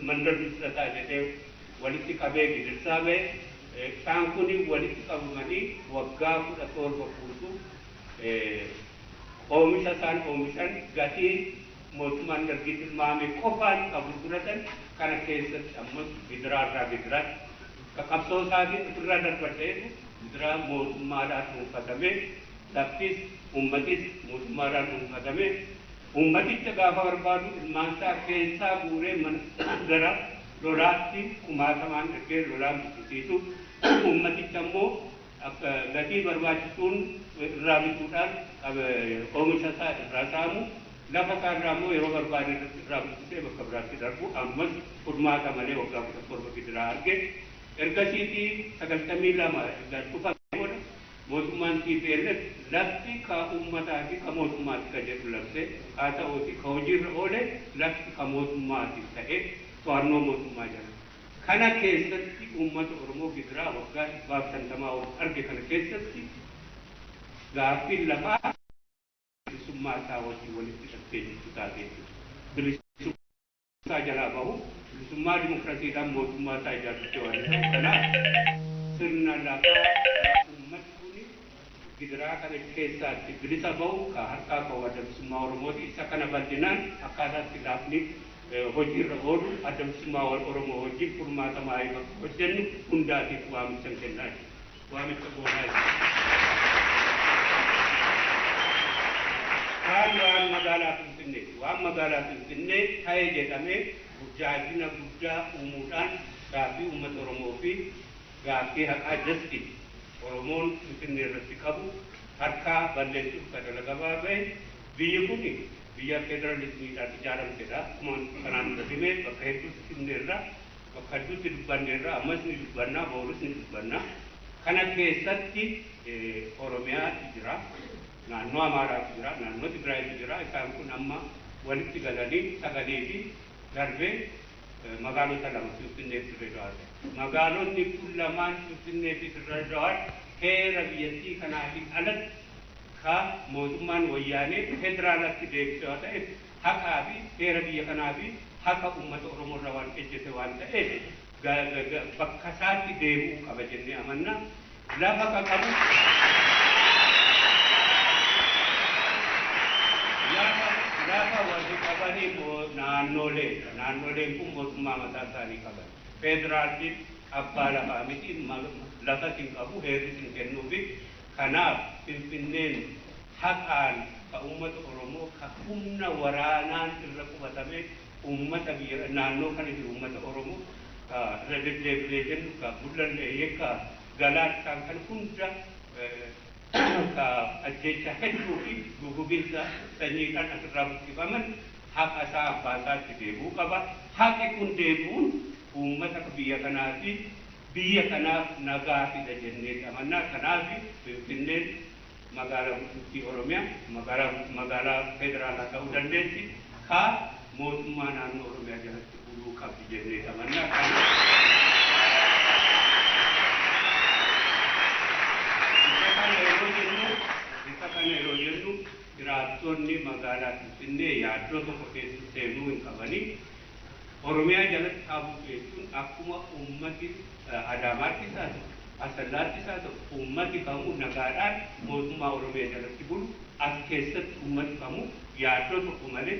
mandar misrataa jedhee walitti qabee gidirsaa ba'e. Isaan kuni walitti qabamanii waggaa 17 guutuu oomisha isaan oomishan gatii mootummaan dargii tilmaame qofaan qabu duratan kana keessatti ammas bidiraarraa bidiraatti qabsoo isaatiin ofirraa darbadheetu bidiraa mootummaadhaan dhuunfatamee laffis uummatis mootummaadhaan dhuunfatamee ummaticha gaafa barbaadu ilmaansaa keessaa guuree gara lolaatti kumaatamaan ergee lolaan bichisiisu ummaticha immoo gatii barbaachisuun irraa bituudhaan oomisha isaa irraa saamu lafa isaa irraa immoo yeroo barbaade irraa bitisee bakka biraatti darbu ammas furmaata malee waggaa 17 bidiraa arge ergasiitii 92 dhufa mootummaan TPLF lafti ka uummataa fi ka mootummaatti ka jedhu labse haa ta'uuti ka hojiirra oole lafti ka mootummaatti ta'e to'annoo mootummaa jala. Kana keessatti uummata Oromoo gidiraa waggaa 50 ol arge kana keessatti gaaffiin lafaa bilisummaa isaa wajjin walitti hidhattee jirtu taatee bilisummaa jalaa bahu bilisummaa dimokiraasiidhaan mootummaa isaa ijaarrattee waan ta'eef kanaaf sirna lafaa gidiraa kana keessaatti bilisa bahu ka harkaa ka'u adda bilisummaa Oromooti isa kana bal'inaan akkaataatti laafni hojiirra oolu adda bilisummaa Oromoo wajjin furmaata maayii bakka hojjennu hundaatiif waamicha kennaa jiru. Waamicha goonaa jiru. Waan magaalaa Finfinnee waan magaalaa Finfinnee ta'ee jedhamee burjaajina guddaa uumuudhaan gaaffii uummata Oromoo fi gaaffii haqaa jastii Oromoon Finfinnee irratti qabu harkaa balleessuuf kan dalagamaa bahe biyyi kun biyya federaalismiidhaan ijaaramtedha. Akkuma kanaan dura himee bakka hedduutti Finfinneerraa bakka hedduutti dubbanneerraa ammas ni dubbannaa boorus ni dubbannaa. Kana keessatti Oromiyaatu jira, naannoo Amaaraatu jira, naannoo Tigraayitu jira. Isaan kun amma walitti galanii sagalee fi darbee magaalota lama Finfinnee fi Dirreedawaa. Magaalonni kun lamaan Finfinnee fi Dirreedawaa heera biyyattii kanaatiin alatti ka mootummaan wayyaanee federaalatti deebisee waan ta'eef haqaa fi heera biyya kanaa fi haqa uummata Oromoo irraa waan ejjete waan ta'eef bakka isaatti deebi'uu qaba jennee amanna. Lafa qabu lafa warri qabanii naannoleen kun mootummaa mataa isaanii qaban. Federaaltiin abbaa lafaa miti lafa sin qabu heerri sin kennuufi kanaaf Finfinneen haqaan ka uummata Oromoo ka humna waraanaan irra qubatame uummata biyya naannoo kana jiru uummata Oromoo irra deddeebilee jennu ka bullallee ka galaan kan hunda ka ajjecha hedduu fi gugubiinsa sanyiidhaan asirraa buqqifaman haqa isaa abbaa isaatti deebi'uu qaba. Haqi kun deebi'uun uummata biyya kanaa fi biyya kanaaf nagaa fida jennee amannaa. Kanaaf Finfinneen magaalaa guddittii Oromiyaa magaalaa federaalaa ta'uu dandeessi ka mootummaa naannoo Oromiyaa jalatti buluu qabdi jennee amannaa. Isa kana yeroo jennu jiraattonni magaalaa Finfinnee yaaddoo tokko keessa seenuu hin qabanii. Oromiyaa jalatti taa'uu jechuun akkuma uummati Adaamaatti isaa ta'u, Asallaatti isaa ta'u, uummati kamuu nagaadhaan mootummaa Oromiyaa jalatti bulu as keessatti uummati kamuu yaaddoo tokko malee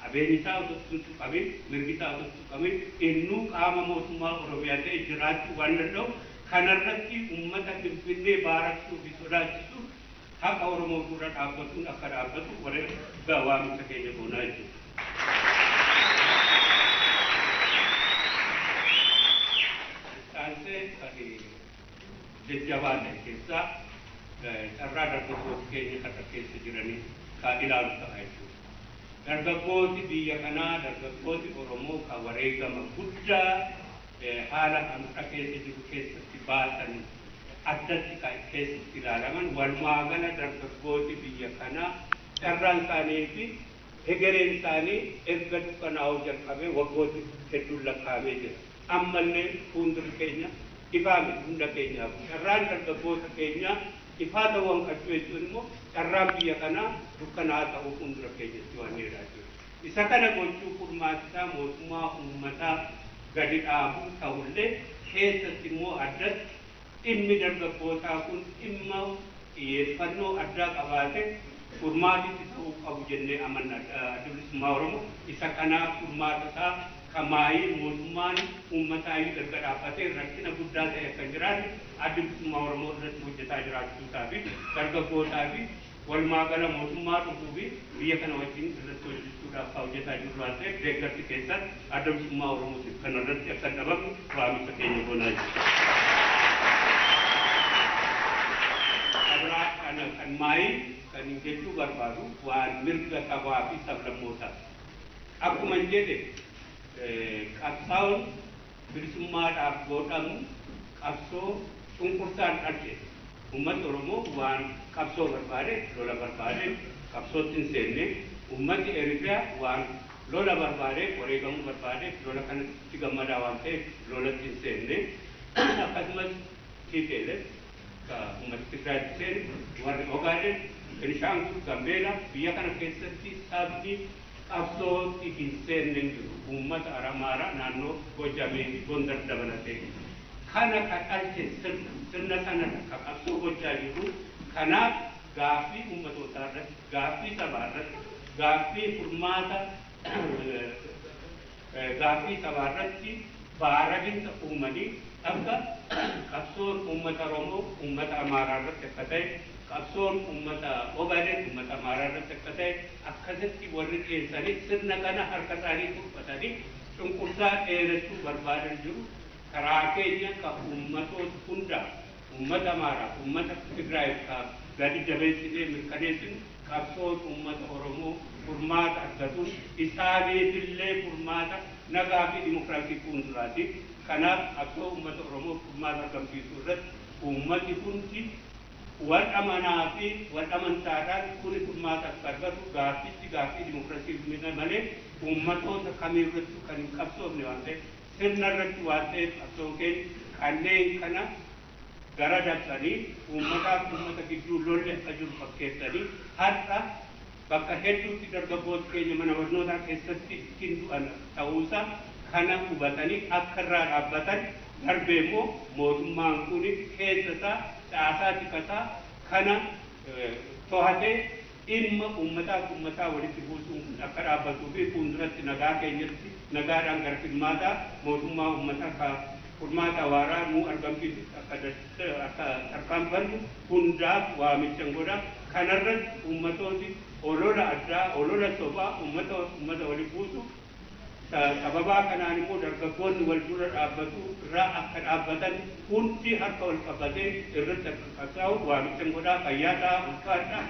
qabeenyi isaa otoo tuqamee mirgi isaa otoo tuqamee innuu qaama mootummaa Oromiyaa ta'e jiraachuu waan danda'u kanarratti uummata Finfinnee baaraksuu fi sodaachisuuf haqa Oromoo dura dhaabbatuun akka dhaabbatu warra waamicha keenya goonaa jechuudha. Jajjabaa ta'e keessaa carraa dargaggooti keenya har'a keessa jiranii kan ilaalu ta'a jechuudha. Dargaggooti biyya kanaa dargaggooti Oromoo kan wareegama guddaa haala hamsa keessa jiru keessatti baasan addatti kan keessatti ilaalaman walumaa gala dargaggooti biyya kanaa carraan isaanii fi hegereen isaanii erga dukkanaa'uu jalqabee waggooti hedduun lakkaa'amee jira. Ammallee fuuldurri keenya ifaame hunda keenyaaf carraan dargaggoota keenya ifaa ta'uun qabu jechuun immoo carraan biyya kanaa dukkanaa ta'uu fuuldura keenyatti waan dheeraa jiru. Isa kana gochuu furmaatisaa mootummaa uummataa gadi dhaabuu ta'ullee keessatti immoo addatti dhimmi dargaggootaa kun dhimma xiyyeeffannoo addaa qabaate furmaatitti ta'uu qabu jennee amanna. Adda bilisummaa Oromoo isa kanaaf furmaata isaa kamaayii mootummaan uummataayyuu erga dhaabbatee rakkina guddaa ta'e akka jiraatu adda bilisummaa Oromoo irratti hojjetaa jiraachuusaa fi dargaggootaa fi walmaagala mootummaa dhufuu fi biyya kana wajjin irratti hojjechuudhaaf hojjetaa jiru waan ta'eef deeggarsi keessan adda bilisummaa Oromootiif kana irratti akka dhabamu waamicha keenya goonaa jira. Kan maayii kan jechuu barbaadu waan mirga sabaa fi sablammootaa. Akkuma jedhe qabsaa'uun bilisummaadhaaf godhamu qabsoo cunqursaan dhalche. Uummatni Oromoo waan qabsoo barbaade lola barbaade qabsootti hin seenne, uummatni Eritiriyaa waan lola barbaade wareegamuu barbaade lola kanatti gammadaa waan ta'eef lolatti hin seenne. Akkasumas TPLF uummatni Tigraay seene warri Ogaaden, Beenishaangul, Gambeela biyya kana keessatti sabni qabsootti hin seenne jiru. Uummata Amaaraa naannoo Gojjamee fi Gondar dabalatee. Kana kan dhalche sirna sanadha kan qabsoo gochaa jiru. Kanaaf gaaffii uummatootaa irratti, gaaffii sabaa irratti, gaaffii furmaata gaaffii sabaa irratti baaraginsa uumanii akka qabsoon uummata Oromoo uummata Amaaraa irratti akka ta'e, qabsoon uummata Ogaaden uummata Amaaraa irratti akka ta'e akkasitti warri dhiyeessanii sirna kana harka isaanii tuffatanii cunqursaa dheeressuu barbaadan jiru. Karaa keenya kan uummatoota hundaa uummata Amaaraa uummata Tigraay gadi jabeessinee mirkaneessinu qabsoon uummata Oromoo furmaata argatuun isaaniifillee furmaata nagaa fi dimokiraasii fuulduraatiif. Kanaaf qabsoo uummata Oromoo furmaata argamsiisuu irratti uummati hundi wal amanaa fi wal amantaadhaan kuni furmaata akka argatu gaaffii dimokiraasii malee uummatoota kamiirratti kan hin qabsoofne waan ta'eef sirna irratti waan ta'eef qabsoon keenya kanneen kana gara dabsanii uummataaf uummata gidduu lolli akka jiru fakkeessanii har'a bakka hedduutti dargaggoota keenya mana barnootaa keessatti ittiin du'an ta'uusaa kana hubatanii akka irraa dhaabbatan darbee immoo mootummaan kun keessa caasaa tikasaa kana to'atee dhimma uummataa walitti buusuun akka dhaabbatuu fi fuulduratti nagaa keenyatti nagaadhaan gara filmaataa mootummaa uummataa furmaata waaraa nuu argamsiisu akka tarkaanfannu hundaaf waamicha godha. Kanarratti uummatooti olola addaa olola sobaa uummata walitti buusu. Sababaa kanaan immoo dargaggoonni wal dura dhaabbatu irraa akka dhaabbatan hundi harka wal qabatee irratti akka qabsaa'u waamicha godhaa. Fayyaadhaa ulfaadhaa.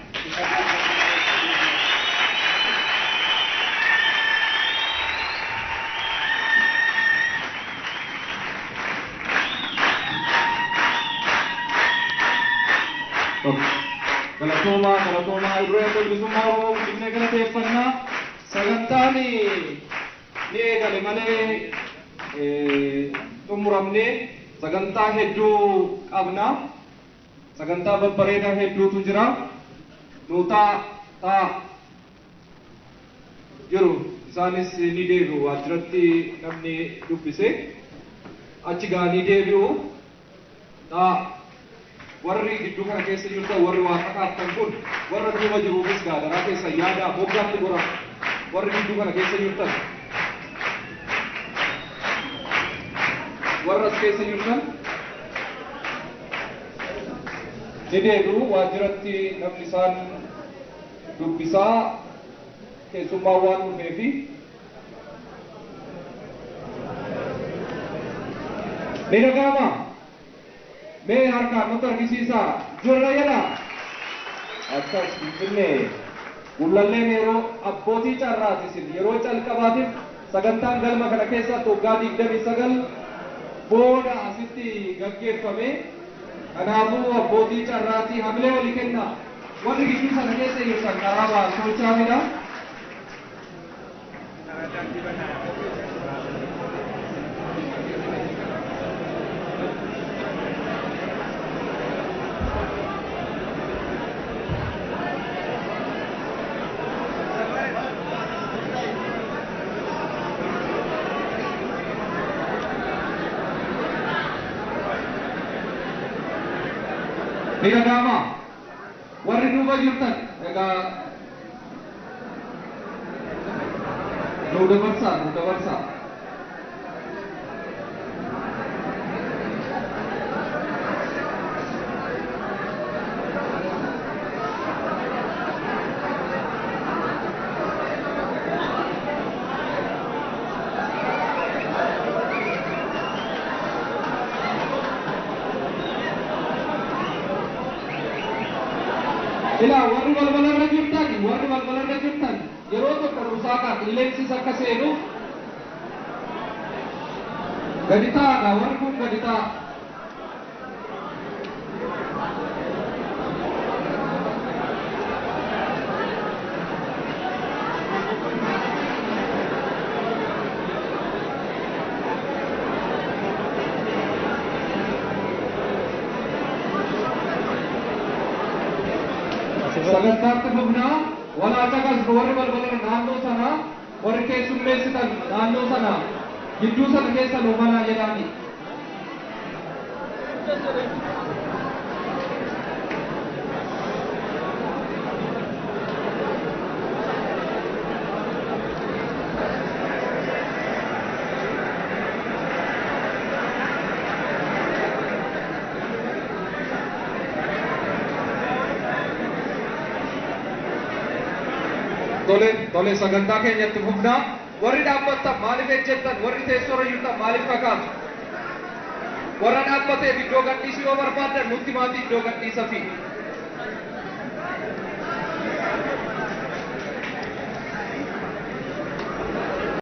Galatoomaa irree bilisummaa Oromoo guddinee galateeffannaa. Sagantaan ni eegale malee xumuramne sagantaa hedduu qabna. Sagantaa babbareedaa hedduutu jira. Nuutaa jiru isaanis ni deebi'u waajjiratti namni dubbise achi gaanii deebi'u. Warri gidduu kana keessa jirtan warri waa kakaaftan kun warra duuba jiruufis gaadaraa keessa yaada moggaatti gora warri gidduu kana keessa jirtan warras keessa jirtan ni deebi'u waajjiratti namni isaan dubbisaa keessummaa waan dhufeefi ni dhaga'ama. Mee harkaan nutti argisiisaa jirra jedha. Akkas finfinnee gullalleen yeroo abbootii carraatisin yeroo calqabaatiif sagantaan galma kana keessatti waggaa 29 booda asitti gaggeeffame. Kanaafuu abbootii carraatii hamilee walii kenna. Warri gidduu sana keessa jirtan karaa baasoochaamidha. Tidak lama. Warri duuba jirtan egaa nu dabarsaa. Ila warri balbalarra jirtan yeroo tokko rusaaka qilleensi akka seenu gadi taa'aadha warri kun gadi taa'a. Sagantaatti fufnaa walaa caqasnu warri balbala naannoo sana warri keessummeessitan naannoo sana gidduu sana keessa nu manaa jedhaani. Tole sagantaa keenyatti fufnaa warri dhaabbattan maaliif ejjettan warri teessoorra jirtan maaliif kakaatu warra dhaabbateef iddoo gadhiisuu yoo barbaaddan nutti maatii iddoo gadhiisa fi